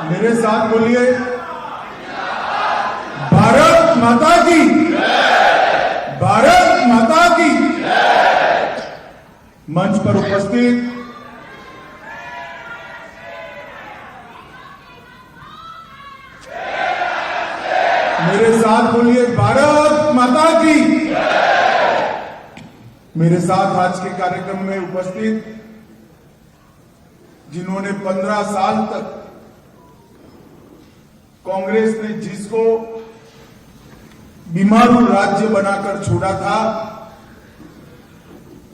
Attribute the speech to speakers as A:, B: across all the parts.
A: मेरे साथ बोलिए, भारत माता की, भारत माता की। मंच पर उपस्थित मेरे साथ बोलिए, भारत माता की। मेरे साथ आज के कार्यक्रम में उपस्थित जिन्होंने 15 साल तक कांग्रेस ने जिसको बीमारू राज्य बनाकर छोड़ा था,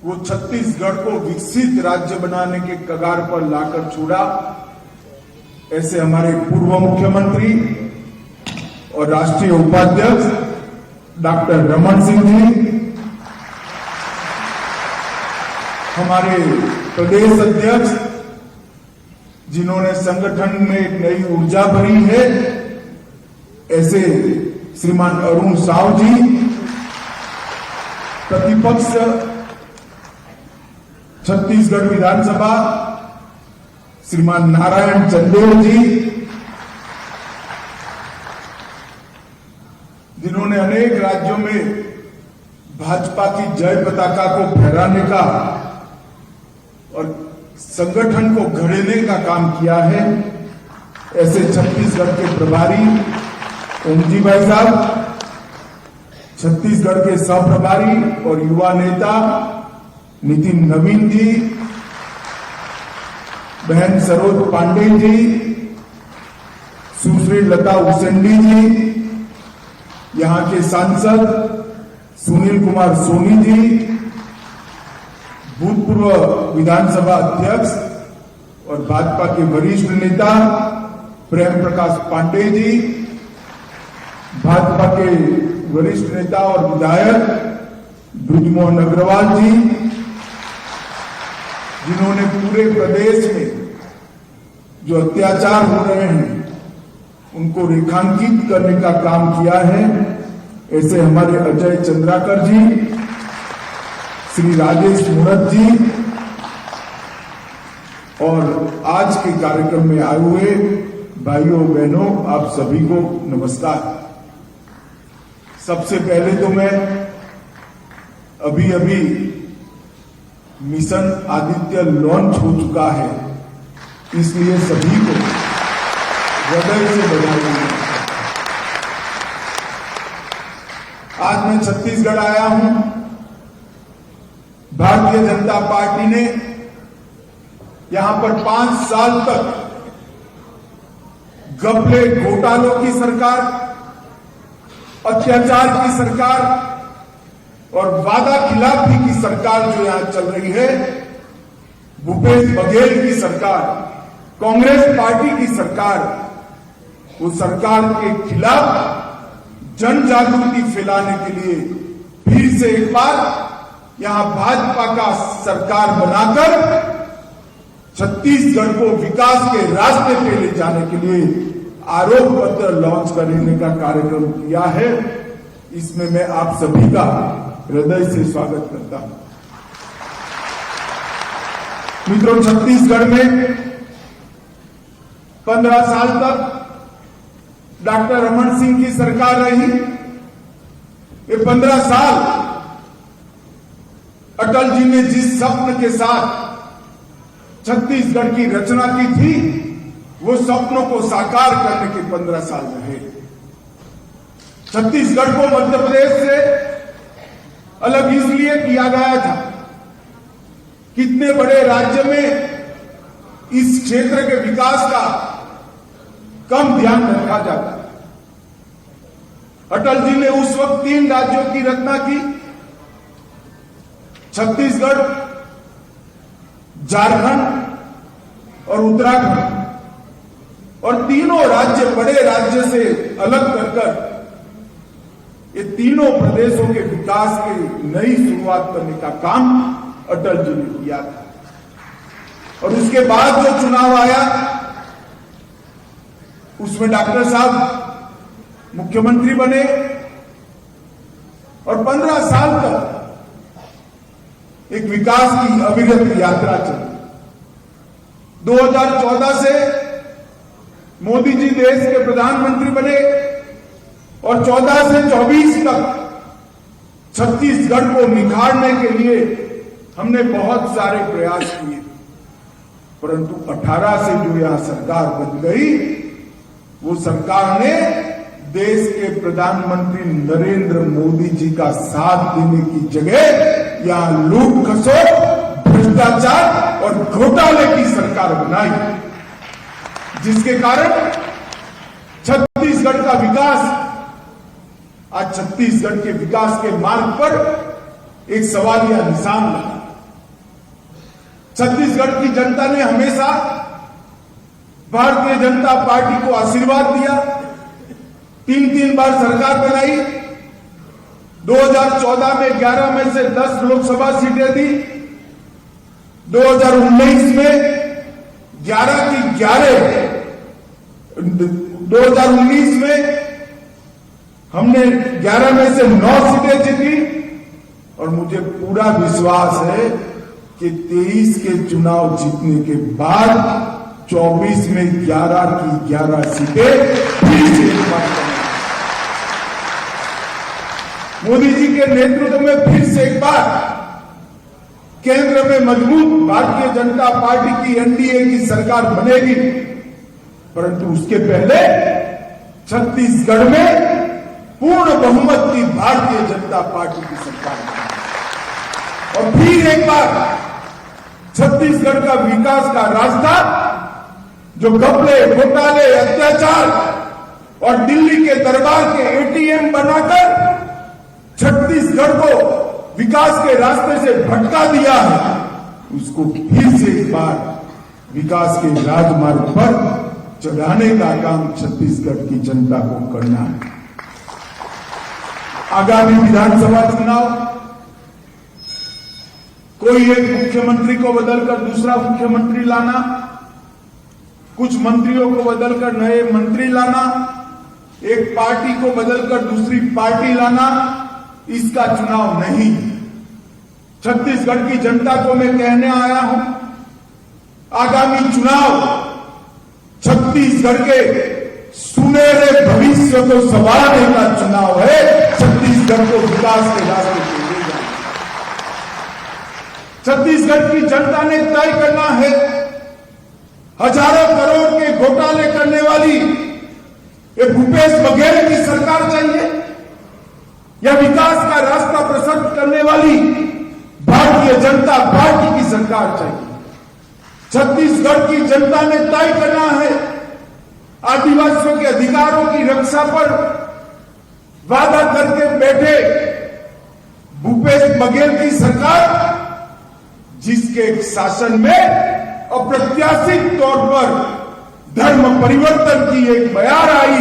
A: वो छत्तीसगढ़ को विकसित राज्य बनाने के कगार पर लाकर छोड़ा। ऐसे हमारे पूर्व मुख्यमंत्री और राष्ट्रीय उपाध्यक्ष डॉक्टर रमन सिंह जी, हमारे प्रदेश अध्यक्ष जिन्होंने संगठन में एक नई ऊर्जा भरी है, ऐसे श्रीमान अरुण साव जी, प्रतिपक्ष छत्तीसगढ़ विधानसभा श्रीमान नारायण चंदेल जी, जिन्होंने अनेक राज्यों में भाजपा की जय पताका को फहराने का और संगठन को घड़ेने का काम किया है, ऐसे छत्तीसगढ़ के प्रभारी ओमजी भाई साहब, छत्तीसगढ़ के सह प्रभारी और युवा नेता नितिन नवीन जी, बहन सरोज पांडे जी, सुश्री लता उसेंडी जी, यहां के सांसद सुनील कुमार सोनी जी, भूतपूर्व विधानसभा अध्यक्ष और भाजपा के वरिष्ठ नेता प्रेम प्रकाश पांडे जी, भाजपा के वरिष्ठ नेता और विधायक ब्रिजमोहन अग्रवाल जी, जिन्होंने पूरे प्रदेश में जो अत्याचार हो रहे हैं उनको रेखांकित करने का काम किया है, ऐसे हमारे अजय चंद्राकर जी, श्री राजेश मूरत जी, और आज के कार्यक्रम में आए हुए भाइयों बहनों, आप सभी को नमस्कार। सबसे पहले तो मैं अभी मिशन आदित्य लॉन्च हो चुका है, इसलिए सभी को हृदय से बधाई। आज मैं छत्तीसगढ़ आया हूं। भारतीय जनता पार्टी ने यहां पर 5 साल तक घपले घोटालों की सरकार, अत्याचार की सरकार और वादा खिलाफी की सरकार जो यहां चल रही है, भूपेश बघेल की सरकार, कांग्रेस पार्टी की सरकार, वो सरकार के खिलाफ जन जागृति फैलाने के लिए फिर से एक बार यहां भाजपा का सरकार बनाकर छत्तीसगढ़ को विकास के रास्ते पे ले जाने के लिए आरोप पत्र लॉन्च करने का कार्यक्रम किया है। इसमें मैं आप सभी का हृदय से स्वागत करता हूं। मित्रों, छत्तीसगढ़ में 15 साल तक डॉक्टर रमन सिंह की सरकार रही। ये 15 साल अटल जी ने जिस स्वप्न के साथ छत्तीसगढ़ की रचना की थी, वो सपनों को साकार करने के 15 साल रहे। छत्तीसगढ़ को मध्य प्रदेश से अलग इसलिए किया गया था, कितने बड़े राज्य में इस क्षेत्र के विकास का कम ध्यान रखा जाता है। अटल जी ने उस वक्त 3 राज्यों की रचना की, छत्तीसगढ़, झारखंड और उत्तराखंड, और तीनों राज्य बड़े राज्य से अलग कर ये तीनों प्रदेशों के विकास की नई शुरुआत करने का काम अटल जी ने किया था। और उसके बाद जो चुनाव आया, उसमें डॉक्टर साहब मुख्यमंत्री बने और 15 साल तक एक विकास की अविरत यात्रा चली। 2014 से मोदी जी देश के प्रधानमंत्री बने और 14 से 24 तक छत्तीसगढ़ को निखारने के लिए हमने बहुत सारे प्रयास किए, परंतु 18 से जो यहां सरकार बन गई, वो सरकार ने देश के प्रधानमंत्री नरेंद्र मोदी जी का साथ देने की जगह यहां लूट खसोट, भ्रष्टाचार और घोटाले की सरकार बनाई, जिसके कारण छत्तीसगढ़ का विकास, आज छत्तीसगढ़ के विकास के मार्ग पर एक सवालिया निशान लगा। छत्तीसगढ़ की जनता ने हमेशा भारतीय जनता पार्टी को आशीर्वाद दिया, 3 बार सरकार बनाई, 2014 में 11 में से 10 लोकसभा सीटें दी, 2019 में 11 की 11, 2019 में हमने 11 में से 9 सीटें जीती और मुझे पूरा विश्वास है कि 23 के चुनाव जीतने के बाद 24 में 11 की 11 सीटें फिर से मोदी जी के नेतृत्व में फिर से एक बार केंद्र में मजबूत भारतीय जनता पार्टी की एनडीए की सरकार बनेगी, परंतु उसके पहले छत्तीसगढ़ में पूर्ण बहुमत की भारतीय जनता पार्टी की सरकार बनेगी और फिर एक बार छत्तीसगढ़ का विकास का रास्ता, जो घपले, घोटाले, अत्याचार और दिल्ली के दरबार के एटीएम बनाकर छत्तीसगढ़ को विकास के रास्ते से भटका दिया है, उसको फिर से एक बार विकास के राजमार्ग पर चढ़ाने का काम छत्तीसगढ़ की जनता को करना है। आगामी विधानसभा चुनाव, कोई एक मुख्यमंत्री को बदलकर दूसरा मुख्यमंत्री लाना, कुछ मंत्रियों को बदलकर नए मंत्री लाना, एक पार्टी को बदलकर दूसरी पार्टी लाना, इसका चुनाव नहीं। छत्तीसगढ़ की जनता को मैं कहने आया हूं, आगामी चुनाव छत्तीसगढ़ के सुनहरे भविष्य को संवारने का चुनाव है, छत्तीसगढ़ को विकास के रास्ते पे ले जाना। छत्तीसगढ़ की जनता ने तय करना है, हजारों करोड़ के घोटाले करने वाली ये भूपेश बघेल की सरकार चाहिए या विकास का रास्ता प्रशस्त करने वाली भारतीय जनता पार्टी की सरकार चाहिए। छत्तीसगढ़ की जनता ने तय करना है, आदिवासियों के अधिकारों की रक्षा पर वादा करके बैठे भूपेश बघेल की सरकार, जिसके शासन में अप्रत्याशित तौर पर धर्म परिवर्तन की एक बयार आई,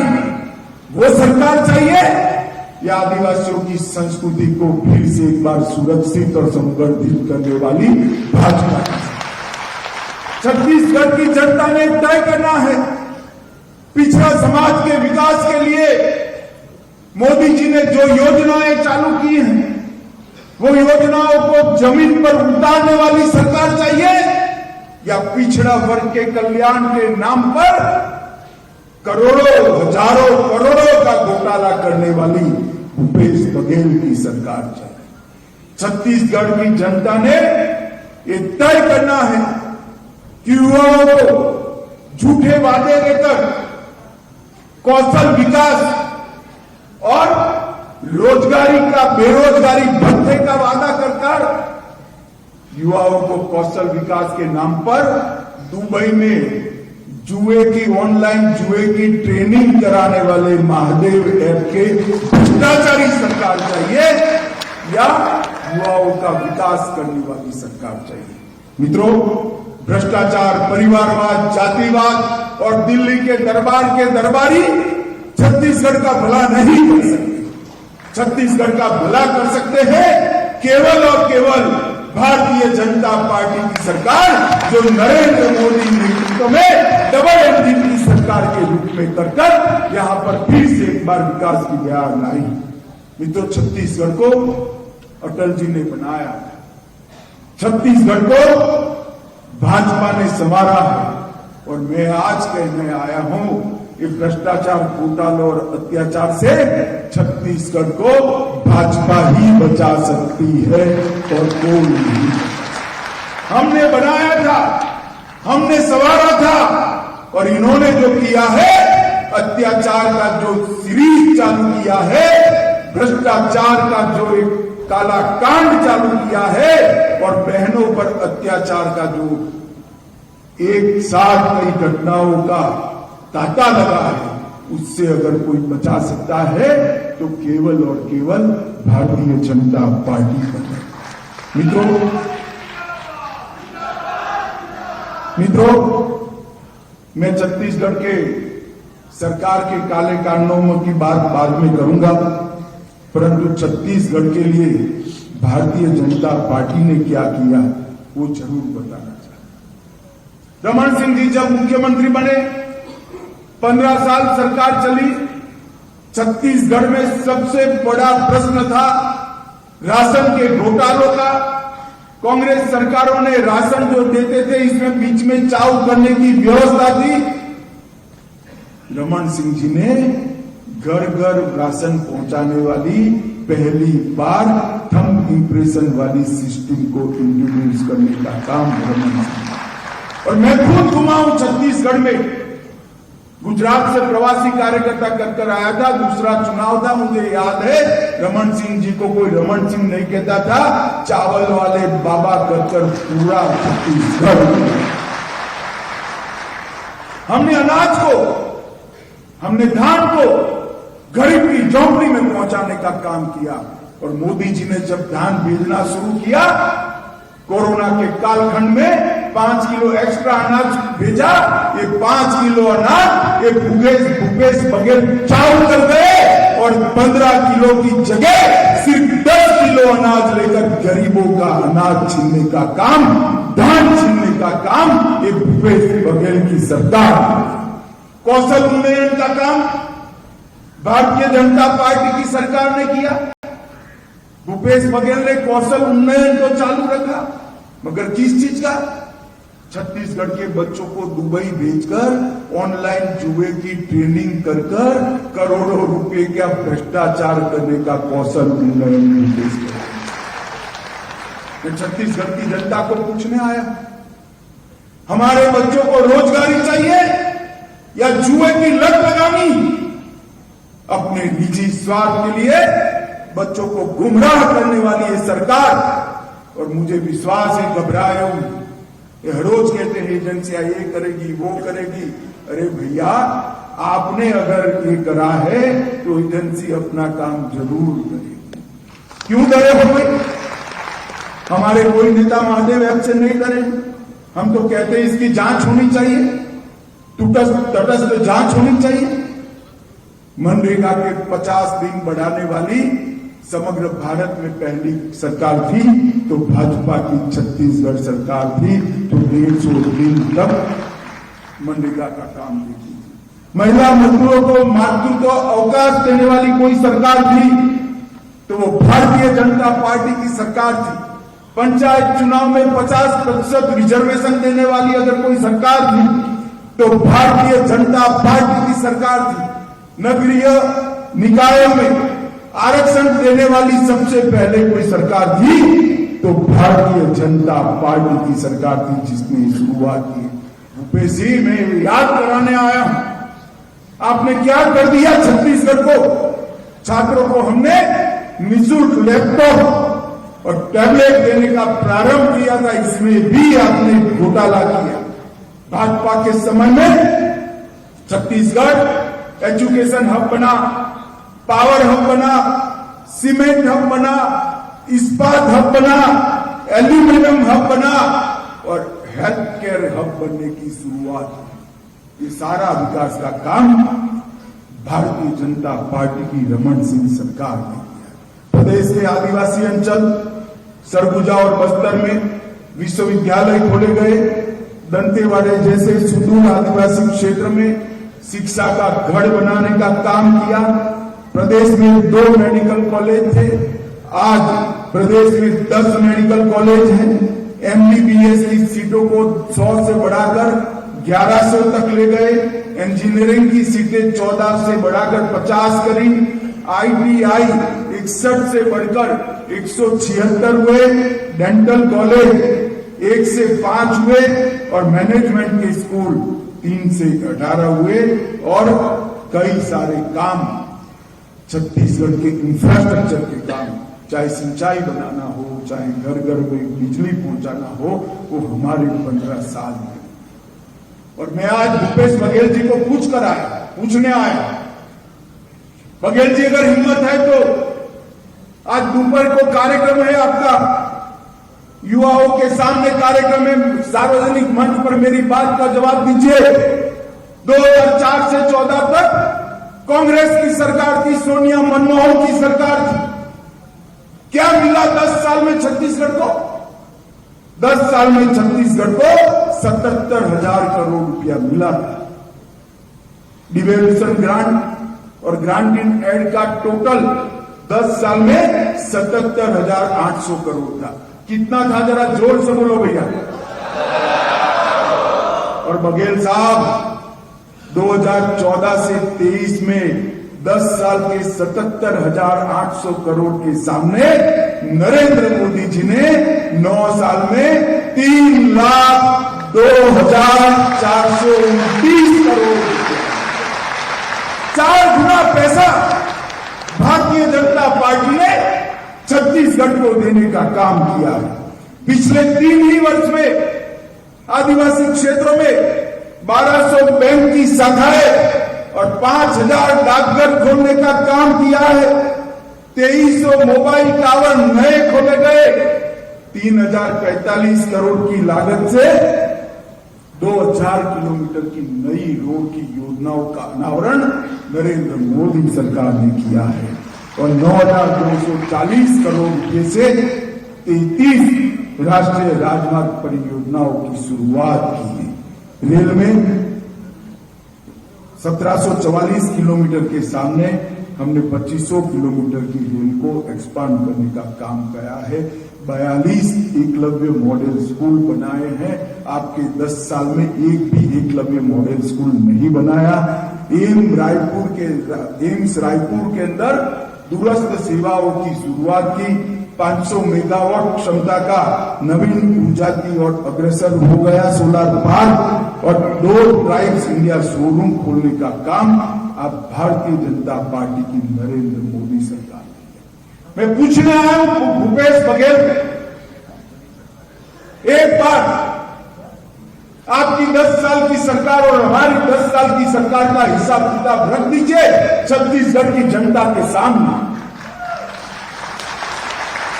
A: वो सरकार चाहिए या आदिवासियों की संस्कृति को फिर से एक बार सुरक्षित और संवर्धित करने वाली भाजपा की। छत्तीसगढ़ की जनता ने तय करना है, पिछड़ा समाज के विकास के लिए मोदी जी ने जो योजनाएं चालू की हैं, वो योजनाओं को जमीन पर उतारने वाली सरकार चाहिए या पिछड़ा वर्ग के कल्याण के नाम पर करोड़ों, हजारों करोड़ों का घोटाला करने वाली भूपेश बघेल की सरकार चाहिए। छत्तीसगढ़ की जनता ने ये तय करना है कि युवाओं को झूठे वादे देकर कौशल विकास और रोजगारी का, बेरोजगारी भत्ते का वादा कर युवाओं को कौशल विकास के नाम पर दुबई में जुए की, ऑनलाइन जुए की ट्रेनिंग कराने वाले महादेव ऐप के भ्रष्टाचारी सरकार चाहिए या युवाओं का विकास करने वाली सरकार चाहिए। मित्रों, भ्रष्टाचार, परिवारवाद, जातिवाद और दिल्ली के दरबार के दरबारी छत्तीसगढ़ का भला नहीं कर सकते। छत्तीसगढ़ का भला कर सकते हैं केवल और केवल भारतीय जनता पार्टी की सरकार, जो नरेंद्र मोदी नेतृत्व में डबल इंजन की सरकार के रूप में कर यहां पर फिर से एक बार विकास की बयार लाई। मित्रों, छत्तीसगढ़ को अटल जी ने बनाया, छत्तीसगढ़ को भाजपा ने संवारा है और मैं आज कहने आया हूं ये भ्रष्टाचार, घोटाले और अत्याचार से छत्तीसगढ़ को भाजपा ही बचा सकती है और कोई नहीं। हमने बनाया था, हमने संवारा था, और इन्होंने जो किया है, अत्याचार का जो सीरीज चालू किया है, भ्रष्टाचार का जो एक काला कांड चालू किया है, और बहनों पर अत्याचार का जो एक साथ कई घटनाओं का तांता लगा है, उससे अगर कोई बचा सकता है तो केवल और केवल भारतीय जनता पार्टी पर। मित्रों, मैं छत्तीसगढ़ के सरकार के काले कानूनों की बात बाद में करूंगा, परंतु छत्तीसगढ़ के लिए भारतीय जनता पार्टी ने क्या किया वो जरूर बताना चाहता। रमन सिंह जी जब मुख्यमंत्री बने, 15 साल सरकार चली, छत्तीसगढ़ में सबसे बड़ा प्रश्न था राशन के घोटालों का। कांग्रेस सरकारों ने राशन जो देते थे, इसमें बीच में चाव करने की व्यवस्था थी। रमन सिंह जी ने घर घर राशन पहुंचाने वाली पहली बार थंब इंप्रेशन वाली सिस्टम को इंट्रोड्यूस करने का काम रमन सिंह। और मैं खुद घुमा हूं छत्तीसगढ़ में, गुजरात से प्रवासी कार्यकर्ता कर आया था, दूसरा चुनाव था, मुझे याद है। रमन सिंह जी को कोई रमन सिंह नहीं कहता था, चावल वाले बाबा कर पूरा छत्तीसगढ़। हमने अनाज को, हमने धान को गरीब की झोंपड़ी में पहुंचाने का काम किया। और मोदी जी ने जब धान भेजना शुरू किया, कोरोना के कालखंड में 5 किलो एक्स्ट्रा अनाज भेजा। ये 5 किलो अनाज ये भूपेश बघेल चावल कर गए, और 15 किलो की जगह सिर्फ 10 किलो अनाज लेकर गरीबों का अनाज छीनने का काम, धान छीनने का काम ये भूपेश बघेल की सरकार। कौशल उन्नयन का काम भारतीय जनता पार्टी की सरकार ने किया। भूपेश बघेल ने कौशल उन्नयन को चालू रखा, मगर किस चीज का? छत्तीसगढ़ के बच्चों को दुबई भेजकर ऑनलाइन जुए की ट्रेनिंग कर करोड़ों रुपए का भ्रष्टाचार करने का कौशल उन्नयन भूपेश बघेल। छत्तीसगढ़ की जनता को पूछने आया, हमारे बच्चों को रोजगारी चाहिए या जुए की लत लगानी? अपने निजी स्वार्थ के लिए बच्चों को गुमराह करने वाली ये सरकार। और मुझे विश्वास है, घबराए हूं, ये रोज कहते हैं एजेंसियां ये करेगी वो करेगी। अरे भैया, आपने अगर ये करा है तो एजेंसी अपना काम जरूर करेगी। क्यों डरे हुए? हमारे कोई नेता महादेव एक्शन नहीं करे। हम तो कहते हैं इसकी जांच होनी चाहिए, तटस्थ जांच होनी चाहिए। मनरेगा के 50 दिन बढ़ाने वाली समग्र भारत में पहली सरकार थी तो भाजपा की छत्तीसगढ़ सरकार थी, तो 150 दिन तक मनरेगा का काम देखी। महिला मजदूरों को मातृत्व अवकाश देने वाली कोई सरकार थी तो वो भारतीय जनता पार्टी की सरकार थी। पंचायत चुनाव में 50% रिजर्वेशन देने वाली अगर कोई सरकार थी तो भारतीय जनता पार्टी की सरकार थी। नगरीय निकायों में आरक्षण देने वाली सबसे पहले कोई सरकार थी तो भारतीय जनता पार्टी की सरकार थी जिसने शुरुआत की। भूपेश जी, मैं याद कराने आया हूं, आपने क्या कर दिया छत्तीसगढ़ को। छात्रों को हमने निःशुल्क लैपटॉप और टैबलेट देने का प्रारंभ किया था, इसमें भी आपने घोटाला किया। भाजपा के समय में छत्तीसगढ़ एजुकेशन हब बना, पावर हब बना, सीमेंट हब बना, इस्पात हब बना, एल्यूमिनियम हब बना और हेल्थ केयर हब बनने की शुरुआत हुई। ये सारा विकास का काम भारतीय जनता पार्टी की रमन सिंह सरकार ने किया। प्रदेश के आदिवासी अंचल सरगुजा और बस्तर में विश्वविद्यालय खोले गए। दंतेवाड़े जैसे सुदूर आदिवासी क्षेत्र में शिक्षा का गढ़ बनाने का काम किया। प्रदेश में 2 मेडिकल कॉलेज थे, आज प्रदेश में 10 मेडिकल कॉलेज हैं। एमबीबीएस की सीटों को 100 से बढ़ाकर 1100 तक ले गए। इंजीनियरिंग की सीटें 14 से बढ़ाकर 50 करी, ITI 61 से बढ़कर 176 हुए, डेंटल कॉलेज 1 से 5 हुए और मैनेजमेंट के स्कूल 3 से 18 हुए और कई सारे काम छत्तीसगढ़ के इंफ्रास्ट्रक्चर के काम, चाहे सिंचाई बनाना हो, चाहे घर घर में बिजली पहुंचाना हो, वो हमारे 15 साल में। और मैं आज भूपेश बघेल जी को पूछने आया, बघेल जी अगर हिम्मत है तो आज दोपहर को कार्यक्रम है आपका, युवाओं के सामने कार्यक्रम है, सार्वजनिक मंच पर मेरी बात का जवाब दीजिए। 2004 से 14 तक कांग्रेस की सरकार थी, सोनिया मनमोहन की सरकार थी। क्या मिला 10 साल में छत्तीसगढ़ को? 10 साल में छत्तीसगढ़ को 77,000 करोड़ रुपया मिला था। डिवेल्यूशन ग्रांट और ग्रांट इन एड का टोटल 10 साल में 77,800 करोड़ था। कितना था जरा जोर से बोलो भैया। और बघेल साहब 2014 से 23 में 10 साल के 77,800 करोड़ के सामने नरेंद्र मोदी जी ने 9 साल में 3,02,429 करोड़, 4 गुना पैसा भारतीय जनता पार्टी ने छत्तीसगढ़ को देने का काम किया है। पिछले 3 ही वर्ष में आदिवासी क्षेत्रों में 1200 बैंक की शाखाएं और 5,000 डाकघर खोलने का काम किया है। 2300 मोबाइल टावर नए खोले गए। 3,045 करोड़ की लागत से 2,000 किलोमीटर की नई रोड की योजनाओं का अनावरण नरेंद्र मोदी सरकार ने किया है और 9,240 करोड़ रुपए से 33 राष्ट्रीय राजमार्ग परियोजनाओं की शुरुआत की है। रेल में 1744 किलोमीटर के सामने हमने 2500 किलोमीटर की रेल को एक्सपांड करने का काम किया है। 42 एकलव्य मॉडल स्कूल बनाए हैं। आपके 10 साल में एक भी एकलव्य मॉडल स्कूल नहीं बनाया। एम्स रायपुर के अंदर दूरस्थ सेवाओं की शुरुआत की। 500 मेगावाट क्षमता का नवीन ऊर्जा की ओर अग्रसर हो गया सोलर पार्क और 2 ट्राइब्स इंडिया शोरूम खोलने का काम अब भारतीय जनता पार्टी की नरेंद्र मोदी सरकार ने। मैं पूछने आया हूं भूपेश बघेल, एक बार आपकी 10 साल की सरकार और हमारी 10 साल की सरकार का हिसाब किताब रख दीजिए छत्तीसगढ़ की जनता के सामने।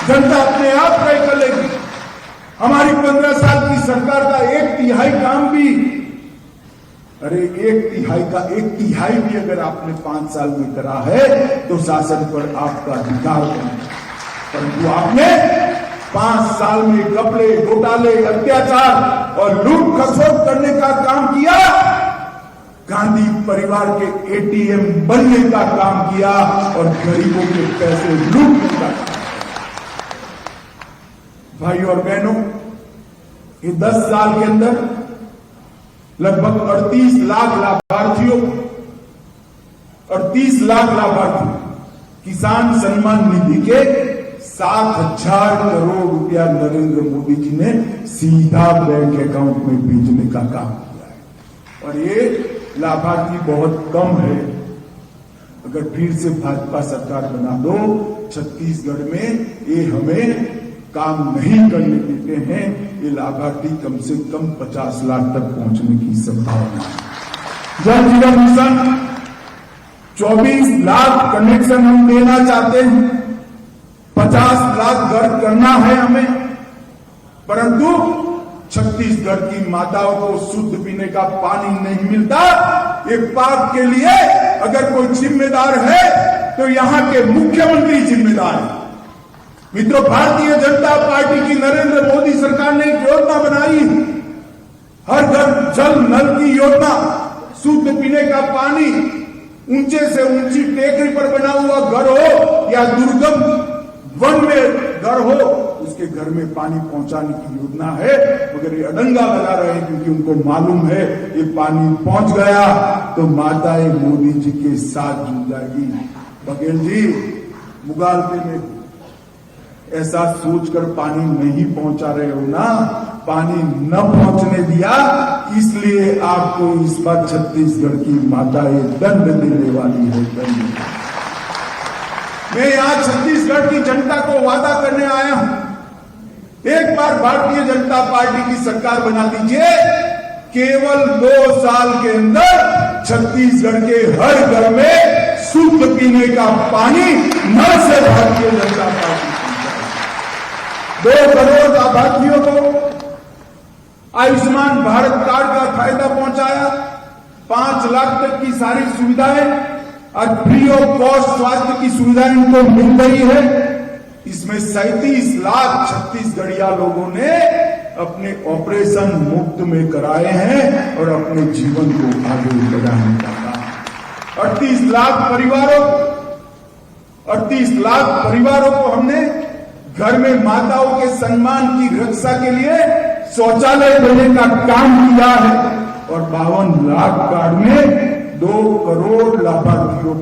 A: जनता अपने आप तय कर लेगी। हमारी 15 साल की सरकार का 1/3 काम भी, अरे 1/3 भी अगर आपने 5 साल में करा है तो शासन पर आपका अधिकार है। परंतु आपने 5 साल में कपड़े घोटाले, अत्याचार और लूट खसोट करने का काम किया। गांधी परिवार के ATM बनने का काम किया और गरीबों के पैसे लूटने का काम। भाई और बहनों, ये 10 साल के अंदर लगभग 38 लाख लाभार्थियों और 30 लाख लाभार्थी किसान सम्मान निधि के 7,000 करोड़ रुपया नरेंद्र मोदी जी ने सीधा बैंक अकाउंट में भेजने का काम किया है। और ये लाभार्थी बहुत कम है। अगर फिर से भाजपा सरकार बना दो छत्तीसगढ़ में, ये हमें काम नहीं करने देते हैं। ये लाभार्थी कम से कम 50 लाख तक पहुंचने की संभावना है। जल जीवन मिशन 24 लाख कनेक्शन हम देना चाहते हैं। 50 लाख घर करना है हमें, परंतु छत्तीसगढ़ की माताओं को शुद्ध पीने का पानी नहीं मिलता। ये बात के लिए अगर कोई जिम्मेदार है तो यहां के मुख्यमंत्री जिम्मेदार है। मित्रों, भारतीय जनता पार्टी की नरेंद्र मोदी सरकार ने एक योजना बनाई, हर घर जल नल की योजना। शुद्ध पीने का पानी ऊंचे से ऊंची टेकरी पर बना हुआ घर हो या दुर्गम वन में घर हो, उसके घर में पानी पहुंचाने की योजना है, मगर ये अडंगा लगा रहे हैं क्योंकि उनको मालूम है ये पानी पहुंच गया तो माताएं मोदी जी के साथ जुड़ जाएगी। बघेल जी, मुगालते में ऐसा सोचकर पानी नहीं पहुंचा रहे हो ना, पानी न पहुंचने दिया इसलिए आपको इस बार छत्तीसगढ़ की माताएं दंड देने वाली है। दंड। मैं यहां छत्तीसगढ़ की जनता को वादा करने आया हूं, एक बार भारतीय जनता पार्टी की सरकार बना दीजिए, केवल 2 साल के अंदर छत्तीसगढ़ के हर घर में शुद्ध पीने का पानी नल से भारतीय जनता पार्टी 2 करोड़ लाभार्थियों को आयुष्मान भारत कार्ड का फायदा पहुंचाया, 5 लाख तक की सारी सुविधाएं और फ्री ऑफ कॉस्ट स्वास्थ्य की सुविधाएं इनको मिल रही है। इसमें 37 लाख छत्तीसगढ़िया लोगों ने अपने ऑपरेशन मुफ्त में कराए हैं और अपने जीवन को आगे बढ़ाने का काम। 38 लाख परिवारों को हमने घर में माताओं के सम्मान की रक्षा के लिए शौचालय देने का काम किया है और 52 लाख कार्ड में 2 करोड़ लाभार्थियों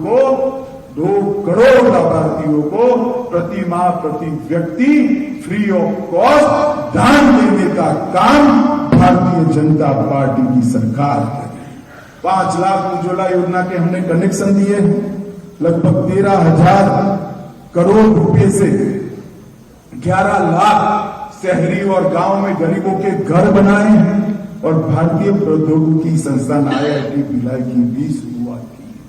A: को प्रति माह प्रति व्यक्ति फ्री ऑफ कॉस्ट दान देने का काम भारतीय जनता पार्टी की सरकार है। 5 लाख उज्ज्वला योजना के हमने कनेक्शन दिए, लगभग 13,000 करोड़ रुपए से 11 लाख शहरी और गांव में गरीबों के घर बनाए हैं और भारतीय प्रौद्योगिकी संस्थान IIT भिलाई की भी शुरुआत की है।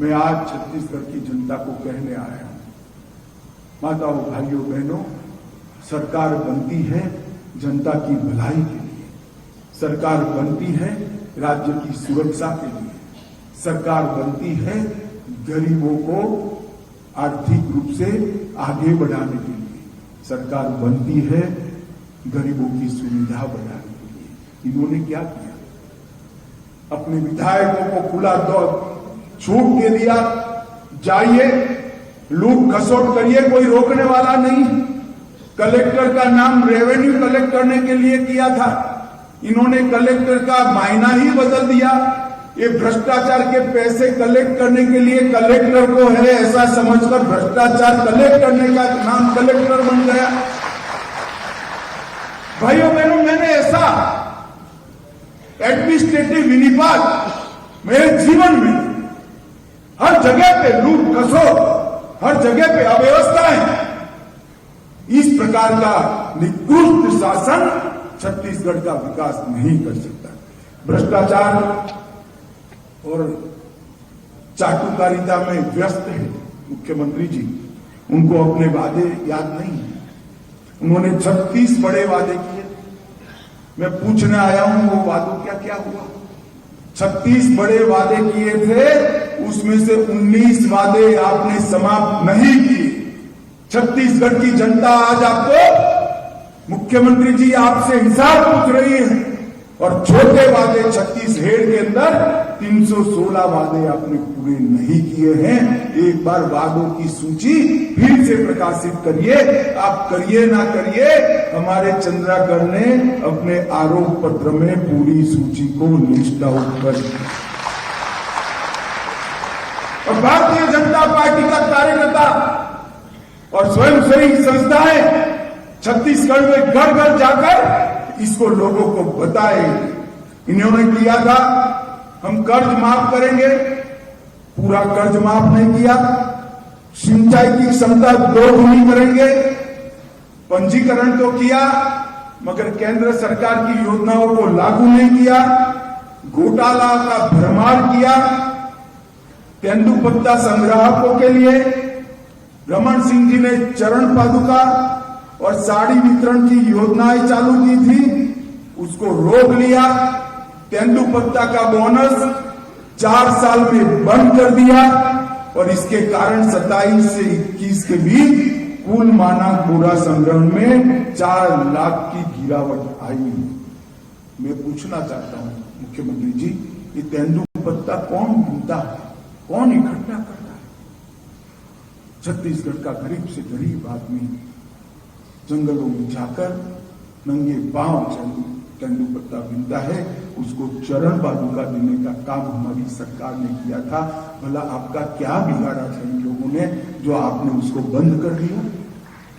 A: मैं आज छत्तीसगढ़ की जनता को कहने आया हूं, माताओं भाइयों बहनों, सरकार बनती है जनता की भलाई के लिए, सरकार बनती है राज्य की सुरक्षा के लिए, सरकार बनती है गरीबों को आर्थिक रूप से आगे बढ़ाने के लिए, सरकार बनती है गरीबों की सुविधा बढ़ाने के लिए। इन्होंने क्या किया? अपने विधायकों को खुला छूट दे दिया, जाइए लूट खसोट करिए, कोई रोकने वाला नहीं। कलेक्टर का नाम रेवेन्यू कलेक्ट करने के लिए किया था, इन्होंने कलेक्टर का मायना ही बदल दिया। ये भ्रष्टाचार के पैसे कलेक्ट करने के लिए कलेक्टर को है ऐसा समझकर भ्रष्टाचार कलेक्ट करने का नाम कलेक्टर बन गया। भाइयों बहनों, मैंने ऐसा एडमिनिस्ट्रेटिव विनिपात मेरे जीवन में हर जगह पे लूट खसोट, हर जगह पे अव्यवस्थाएं, इस प्रकार का निकृष्ट शासन छत्तीसगढ़ का विकास नहीं कर सकता। भ्रष्टाचार और चाटुकारिता में व्यस्त है मुख्यमंत्री जी, उनको अपने वादे याद नहीं है। उन्होंने 36 बड़े वादे किए, मैं पूछने आया हूं वो वादों क्या क्या हुआ। 36 बड़े वादे किए थे, उसमें से 19 वादे आपने समाप्त नहीं किए। छत्तीसगढ़ की जनता आज आपको, मुख्यमंत्री जी आपसे हिसाब पूछ रही है और छोटे वादे 36 हेड के अंदर 316 वादे आपने पूरे नहीं किए हैं। एक बार वादों की सूची फिर से प्रकाशित करिए, आप करिए ना करिए, हमारे चंद्राकर ने अपने आरोप पत्र में पूरी सूची को लिस्ट आउट कर दिया। और भारतीय जनता पार्टी का कार्यकर्ता और स्वयंसेवी संस्थाएं छत्तीसगढ़ में घर घर जाकर इसको लोगों को बताए। इन्होंने किया था हम कर्ज माफ करेंगे, पूरा कर्ज माफ नहीं किया। सिंचाई की क्षमता 2 गुनी करेंगे, पंजीकरण तो किया मगर केंद्र सरकार की योजनाओं को लागू नहीं किया। घोटाला का भरमार किया। तेंदुपत्ता संग्राहकों के लिए रमन सिंह जी ने चरण पादुका और साड़ी वितरण की योजनाएं चालू की थी, उसको रोक लिया। तेंदुपत्ता का बोनस 4 साल में बंद कर दिया और इसके कारण 27 से 21 के बीच कुल मानक बोरा संग्रहण में 4 लाख की गिरावट आई। मैं पूछना चाहता हूं मुख्यमंत्री जी, ये तेंदुपत्ता कौन ढूंढता है, कौन इकट्ठा करता है? छत्तीसगढ़ का गरीब से गरीब आदमी जंगलों में जाकर नंगे पांव तेंदुपत्ता बीनता है, उसको चरण पादुका देने का काम हमारी सरकार ने किया था। भला आपका क्या बिगाड़ा था इन लोगों ने जो आपने उसको बंद कर दिया?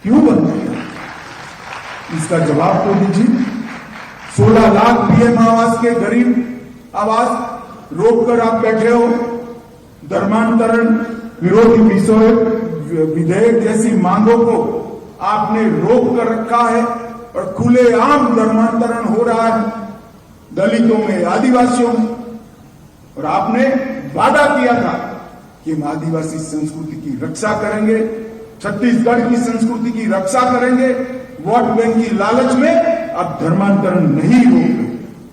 A: क्यों बंद किया? इसका जवाब तो दीजिए। 16 लाख पीएम आवास के गरीब आवास रोककर आप बैठे हो। धर्मांतरण विरोधी विधेयक जैसी मांगों को आपने रोक कर रखा है और खुलेआम धर्मांतरण हो रहा है दलितों में, आदिवासियों में। और आपने वादा किया था कि हम आदिवासी संस्कृति की रक्षा करेंगे, छत्तीसगढ़ की संस्कृति की रक्षा करेंगे। वोट बैंक की लालच में अब धर्मांतरण नहीं होगा।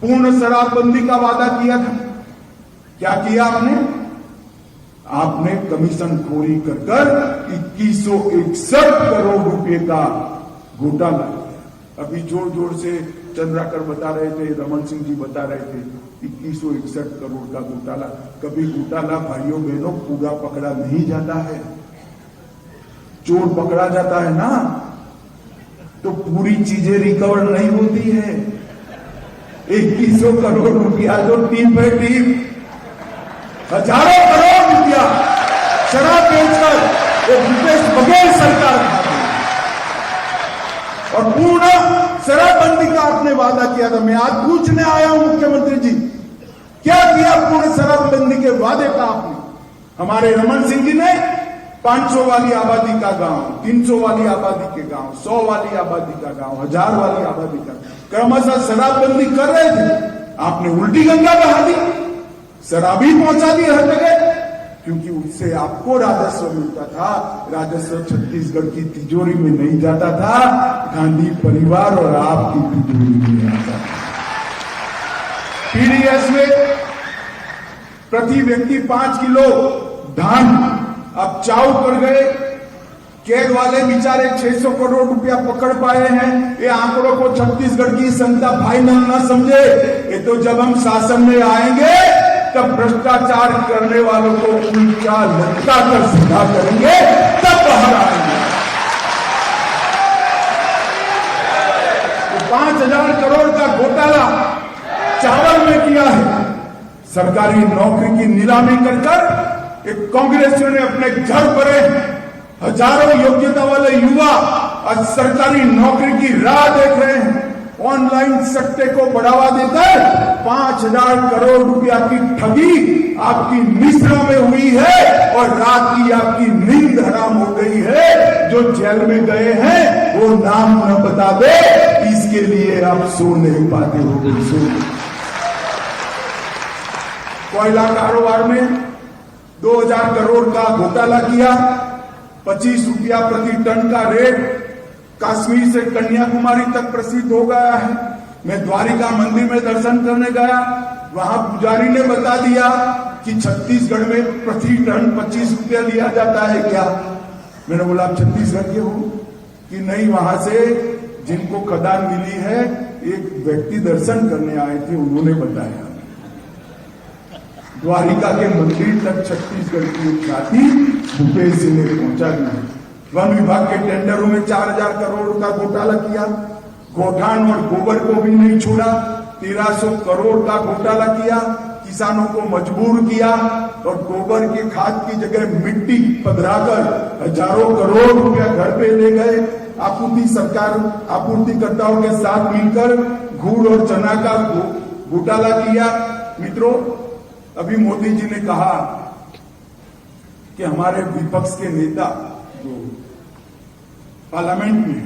A: पूर्ण शराबबंदी का वादा किया था, क्या किया आपने? आपने कमीशन खोरी कर 2161 करोड़ रुपए का घोटाला किया। अभी जोर जोर से चंद्राकर बता रहे थे, रमन सिंह जी बता रहे थे 2161 करोड़ का घोटाला। कभी घोटाला भाइयों बहनों पूरा पकड़ा नहीं जाता है, चोर पकड़ा जाता है ना तो पूरी चीजें रिकवर नहीं होती है। 2100 करोड़ रुपया तो टीप है टीप, हजारों करोड़ रुपया शराब बेचकर वो भूपेश बघेल सरकार और पूर्ण शराबबंदी का आपने वादा किया था। मैं आज पूछने आया हूं मुख्यमंत्री जी, क्या किया पूर्ण शराबबंदी के वादे का आपने? हमारे रमन सिंह जी ने 500 वाली आबादी का गांव, 300 वाली आबादी के गांव, 100 वाली आबादी का गांव, 1000 वाली आबादी का क्रमशः शराबबंदी कर रहे थे। आपने उल्टी गंगा बहा दी, शराबी पहुंचा दी हर जगह, क्योंकि उससे आपको राजस्व मिलता था। राजस्व छत्तीसगढ़ की तिजोरी में नहीं जाता था, गांधी परिवार और आपकी तिजोरी में आता था। पीडीएस में प्रति व्यक्ति 5 किलो धान अब चाउ कर गए। कैग वाले बेचारे 600 करोड़ रुपया पकड़ पाए हैं। ये आंकड़ों को छत्तीसगढ़ की जनता फाइनल न समझे। ये तो जब हम शासन में आएंगे तब भ्रष्टाचार करने वालों को उल्टा लटका कर सीधा करेंगे, तब बाहर आएंगे। तो 5000 करोड़ का घोटाला चावल में किया है। सरकारी नौकरी की नीलामी कर एक कांग्रेसियों ने अपने घर भरे हजारों योग्यता वाले युवा आज सरकारी नौकरी की राह देख रहे हैं। ऑनलाइन सट्टे को बढ़ावा देकर 5000 करोड़ रुपया की ठगी आपकी मिश्रा में हुई है और रात की आपकी नींद हराम हो गई है। जो जेल में गए हैं वो नाम न बता दे, इसके लिए आप सो नहीं पाते हो। कोयला कारोबार में 2000 करोड़ का घोटाला किया, 25 रुपया प्रति टन का रेट कश्मीर से कन्याकुमारी तक प्रसिद्ध हो गया है। मैं द्वारिका मंदिर में दर्शन करने गया, वहां पुजारी ने बता दिया कि छत्तीसगढ़ में प्रति टन 25 रुपया लिया जाता है क्या? मैंने बोला आप छत्तीसगढ़ के हो कि नहीं? वहां से जिनको खदान मिली है एक व्यक्ति दर्शन करने आए थे, उन्होंने बताया द्वारिका के मंदिर तक छत्तीसगढ़ की एक छाती भूपेश जी ने पहुंचा दी। वन विभाग के टेंडरों में 4000 करोड़ का घोटाला किया। गोठान और गोबर को भी नहीं छोड़ा, 1300 करोड़ का घोटाला किया। किसानों को मजबूर किया और गोबर के खाद की जगह मिट्टी पधराकर हजारों करोड़ रुपया घर पे ले गए। आपूर्तिकर्ताओं के साथ मिलकर गुड़ और चना का घोटाला किया। मित्रों, अभी मोदी जी ने कहा कि हमारे विपक्ष के नेता जो पार्लियामेंट में,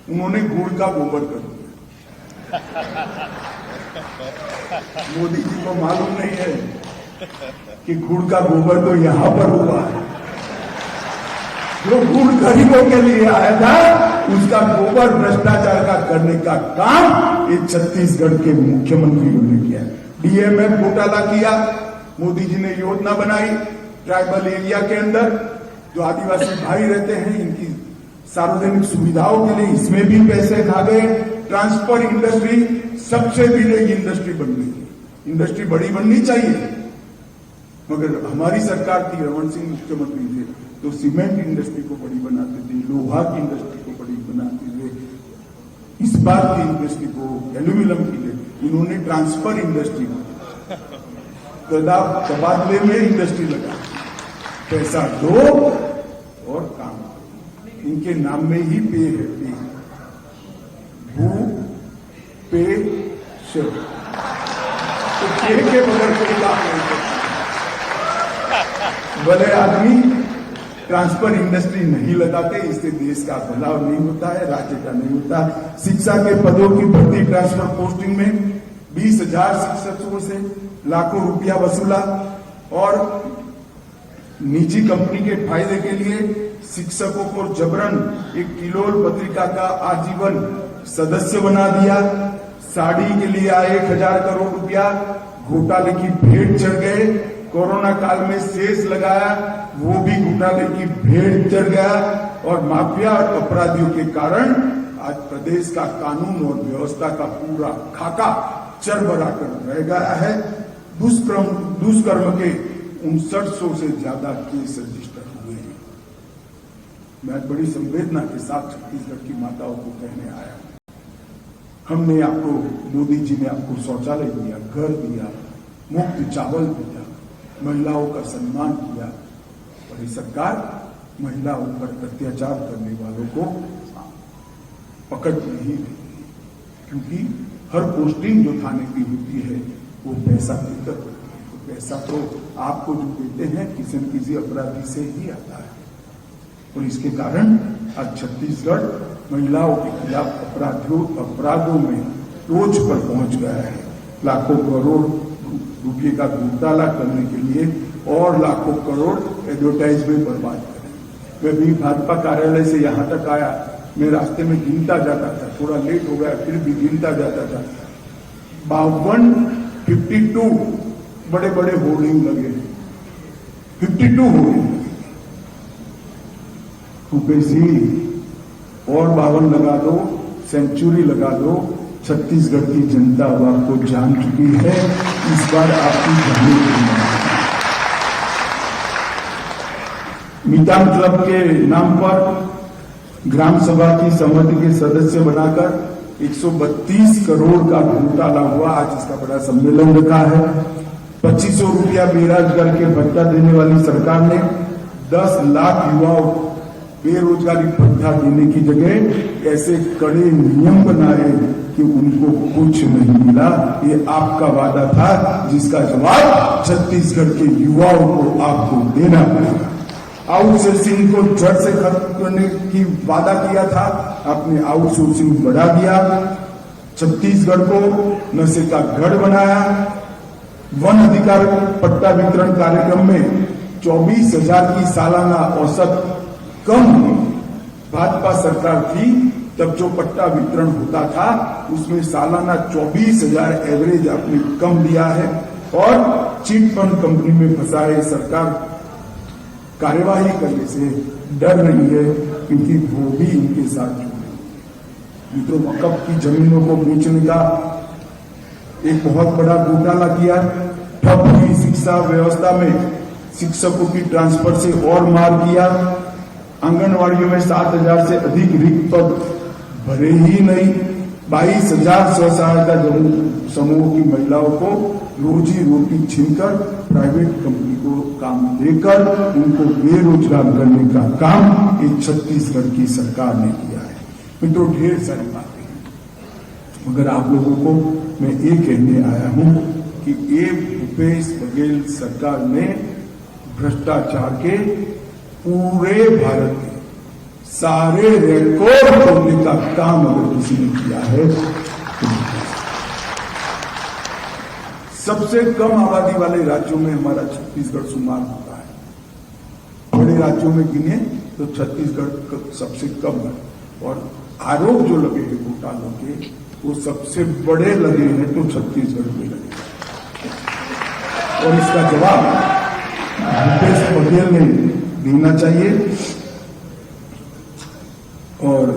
A: उन्होंने गुड़ का गोबर कर दिया। मोदी जी को मालूम नहीं है कि गुड़ का गोबर तो यहां पर हुआ है। जो गुड़ गरीबों के लिए आया था, उसका गोबर भ्रष्टाचार का करने का काम ये छत्तीसगढ़ के मुख्यमंत्रियों ने किया। डीएमएफ घोटाला किया। मोदी जी ने योजना बनाई ट्राइबल एरिया के अंदर जो आदिवासी भाई रहते हैं, इनकी सार्वजनिक सुविधाओं के लिए इसमें भी पैसे खा गए। ट्रांसपोर्ट इंडस्ट्री सबसे बिग इंडस्ट्री बन गई। इंडस्ट्री बड़ी बननी चाहिए, मगर हमारी सरकार थी, रमन सिंह मुख्यमंत्री थे, तो सीमेंट इंडस्ट्री को बड़ी बनाते थे, लोहा की इंडस्ट्री को बड़ी बनाते हुए इस बात की इंडस्ट्री को एल्यूमिनियम की ले, इन्होंने ट्रांसफर इंडस्ट्री तबादले में इंडस्ट्री लगा, पैसा दो और काम, इनके नाम में ही पे है, पे भू पे शिव, तो पे के बगैर कोई काम नहीं करता। भले आदमी ट्रांसफर इंडस्ट्री नहीं लगाते, इससे देश का भला नहीं होता है, राज्य का नहीं होता। शिक्षा के पदों की भर्ती ट्रांसफर पोस्टिंग में 20,000 शिक्षकों से लाखों रुपया वसूला और निजी कंपनी के फायदे के लिए शिक्षकों को जबरन एक किलोल पत्रिका का आजीवन सदस्य बना दिया। साड़ी के लिए 1,000 करोड़ रुपया घोटाले की भेंट चढ़ गए। कोरोना काल में शेष लगाया, वो भी घोटाले की भेंट चढ़ गया और माफिया और अपराधियों के कारण आज प्रदेश का कानून और व्यवस्था का पूरा खाका चरमरा कर रह गया है। दुष्कर्म के 5900 से ज्यादा केस रजिस्टर हुए हैं। मैं बड़ी संवेदना के साथ छत्तीसगढ़ की माताओं को कहने आया हूं, हमने आपको, मोदी जी ने आपको शौचालय दिया, घर दिया, मुफ्त चावल दिया, महिलाओं का सम्मान किया, और ये सरकार महिलाओं पर अत्याचार करने वालों को पकड़ नहीं रही, क्योंकि हर पोस्टिंग जो थाने की होती है वो पैसा देकर होती है। तो पैसा तो आपको जो देते हैं किसी न किसी अपराधी से ही आता है, और इसके कारण आज छत्तीसगढ़ महिलाओं के खिलाफ अपराधों में टोच पर पहुंच गया है। लाखों करोड़ रुपये का घोटाला करने के लिए और लाखों करोड़ एडवर्टाइजमेंट बर्बाद करें। मैं भी भाजपा कार्यालय से यहां तक आया, मैं रास्ते में गिनता जाता था, थोड़ा लेट हो गया फिर भी गिनता जाता था, 52 बड़े बड़े होर्डिंग लगे, 52 होर्डिंग। भूपेशी और 52 लगा दो, सेंचुरी लगा दो, छत्तीसगढ़ की जनता अब आपको जान चुकी है, इस बार आपकी जाने की। मितान क्लब के नाम पर ग्राम सभा की समिति के सदस्य बनाकर 132 करोड़ का घोटाला हुआ। आज इसका बड़ा सम्मेलन रखा है। 2500 रुपया बेरोजगार के भत्ता देने वाली सरकार ने 10 लाख युवाओं बेरोजगारी भत्ता देने की जगह ऐसे कड़े नियम बनाए कि उनको कुछ नहीं मिला। ये आपका वादा था, जिसका जवाब छत्तीसगढ़ के युवाओं को आपको देना पड़ेगा। आउटसोर्सिंग को जड़ से खत्म करने की वादा किया था, आपने आउटसोर्सिंग बढ़ा दिया। छत्तीसगढ़ को नशे का गढ़ बनाया। वन अधिकार पट्टा वितरण कार्यक्रम में 24,000 की सालाना औसत कम हुई। भाजपा सरकार थी तब जो पट्टा वितरण होता था उसमें सालाना 24,000 एवरेज आपने कम दिया है, और चिट फंड कंपनी में फंसाए सरकार कार्यवाही करने से डर रही है, क्योंकि वो भी इनके साथ जुड़े। मित्रों, वक्फ की जमीनों को बेचने का एक बहुत बड़ा घोटाला किया। ठप हुई शिक्षा व्यवस्था में शिक्षकों की ट्रांसफर से और मार किया। आंगनवाड़ियों में 7,000 से अधिक रिक्त पद भरे ही नहीं। 22,000 स्वसहायता समूह की महिलाओं को रोजी रोटी छीनकर प्राइवेट कंपनी को काम देकर उनको बेरोजगार करने का काम एक छत्तीसगढ़ की सरकार ने किया है। मित्रों, ढेर सारी बातें हैं, मगर आप लोगों को मैं ये कहने आया हूं कि ये भूपेश बघेल सरकार ने भ्रष्टाचार के पूरे भारत के सारे रिकॉर्ड तोड़ने का काम अगर किसी ने किया है तो सबसे कम आबादी वाले राज्यों में हमारा छत्तीसगढ़ शुमार होता है। बड़े राज्यों में गिने तो छत्तीसगढ़ सबसे कम है, और आरोप जो लगे हैं घोटालों के वो सबसे बड़े लगे हैं तो छत्तीसगढ़ में लगे, और इसका जवाब भूपेश बघेल ने देना चाहिए। और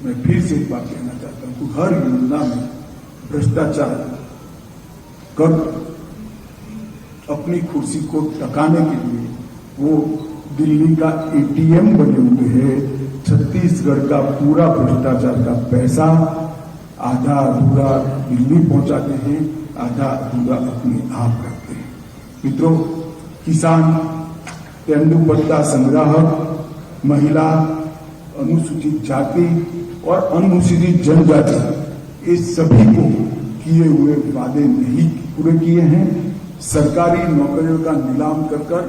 A: मैं फिर से एक बात कहना चाहता हूं कि हर योजना में भ्रष्टाचार कर अपनी कुर्सी को टकाने के लिए वो दिल्ली का एटीएम बने हुए हैं। छत्तीसगढ़ का पूरा भ्रष्टाचार का पैसा आधा अधूरा दिल्ली पहुंचाते हैं, आधा अधूरा अपने आप रखते हैं। मित्रों, किसान, तेंदुपत्ता संग्राहक, महिला, अनुसूचित जाति और अनुसूचित जनजाति, इस सभी को किए हुए वादे नहीं पूरे किए हैं। सरकारी नौकरियों का नीलाम कर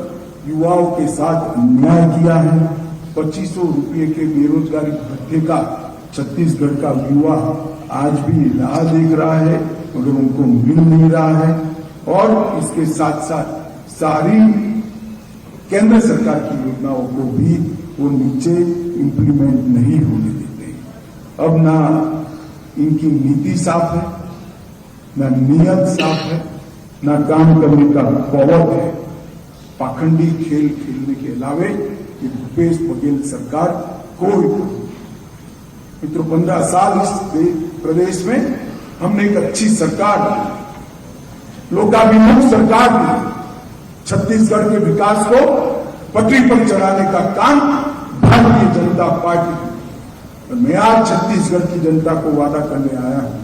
A: युवाओं के साथ अन्याय किया है। 2500 रुपये के बेरोजगारी भत्ते का छत्तीसगढ़ का युवा आज भी राह देख रहा है, मगर उनको मिल नहीं रहा है। और इसके साथ साथ सारी केंद्र सरकार की योजनाओं को भी वो नीचे इम्प्लीमेंट नहीं होने देते। अब ना इनकी नीति साफ है, ना नियत साफ है, ना काम करने का पौध है। पाखंडी खेल खेलने के अलावे ये भूपेश बघेल सरकार कोई। मित्रों, 15 साल इस प्रदेश में हमने एक अच्छी सरकार, लोकाभिमुख सरकार दी। छत्तीसगढ़ के विकास को पटरी पर चढ़ाने का काम भारतीय जनता पार्टी। और मैं आज छत्तीसगढ़ की जनता को वादा करने आया हूं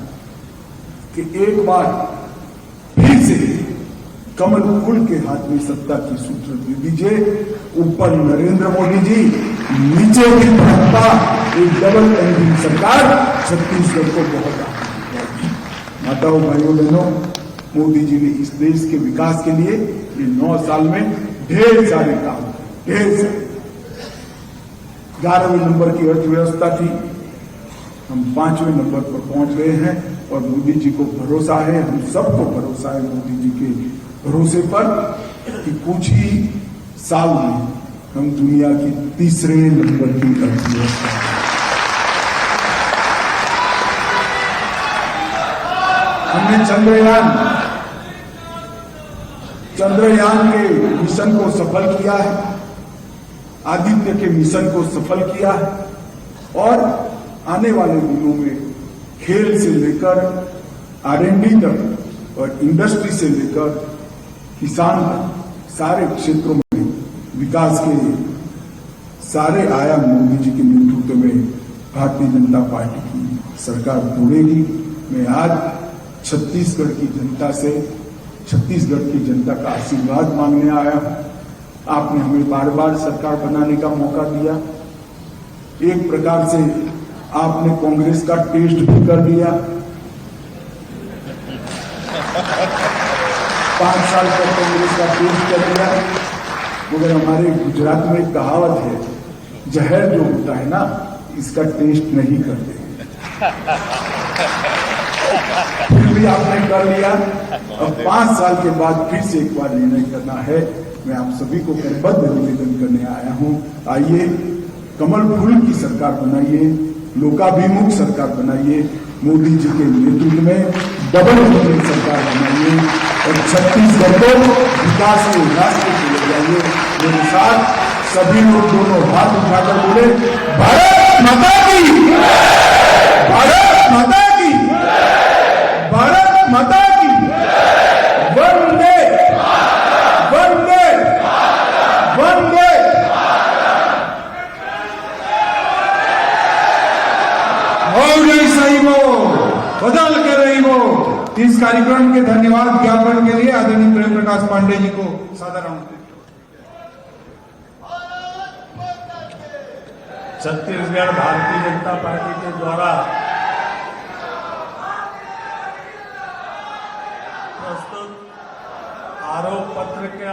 A: कि एक बार फिर से कमल फूल के हाथ में सत्ता की सूत्र दे दीजिए। ऊपर नरेंद्र मोदी जी, नीचे भी भाजपा, एक डबल इंजन सरकार छत्तीसगढ़ को बहुत आगे बढ़ाएगी। माताओं, भाइयों, बहनों, मोदी जी ने इस देश के विकास के लिए ये 9 साल में ढेर सारे काम, ढेर सारे। 11वें नंबर की अर्थव्यवस्था थी, हम 5वें नंबर पर पहुंच गए हैं। और मोदी जी को भरोसा है, हम सबको भरोसा है मोदी जी के भरोसे पर कि कुछ ही साल में हम दुनिया की 3रे नंबर की अर्थव्यवस्था। हमने चंद्रयान के मिशन को सफल किया है, आदित्य के मिशन को सफल किया है। और आने वाले दिनों में खेल से लेकर R&D तक और इंडस्ट्री से लेकर किसान तक सारे क्षेत्रों में विकास के सारे आयाम मोदी जी के नेतृत्व में भारतीय जनता पार्टी की सरकार तोड़ेगी। मैं आज छत्तीसगढ़ की जनता से, छत्तीसगढ़ की जनता का आशीर्वाद मांगने आया हूं। आपने हमें बार बार सरकार बनाने का मौका दिया। एक प्रकार से आपने कांग्रेस का टेस्ट भी कर लिया। 5 साल तक कांग्रेस का टेस्ट कर लिया। मगर हमारे गुजरात में एक कहावत है, जहर जो होता है ना, इसका टेस्ट नहीं करते। फिर भी आपने कर लिया। अब 5 साल के बाद फिर से एक बार निर्णय करना है। मैं आप सभी को करबद्ध निवेदन करने आया हूं, आइए कमल फूल की सरकार बनाइए, लोकाभिमुख सरकार बनाइए, मोदी जी के नेतृत्व में डबल इंजन सरकार बनाइए और छत्तीसगढ़ को विकास के रास्ते पे ले जाइए। मेरे साथ सभी लोग दोनों हाथ उठाकर बोले, भारत माता की, भारत माता की, भारत माता की, वंदे वंदे वंदे। सही वो बदल के रही वो। इस कार्यक्रम के धन्यवाद ज्ञापन के लिए आदरणीय प्रेम प्रकाश पांडे जी को सादर आमंत्रित।
B: छत्तीसगढ़ भारतीय जनता पार्टी के द्वारा प्रस्तुत आरोप पत्र के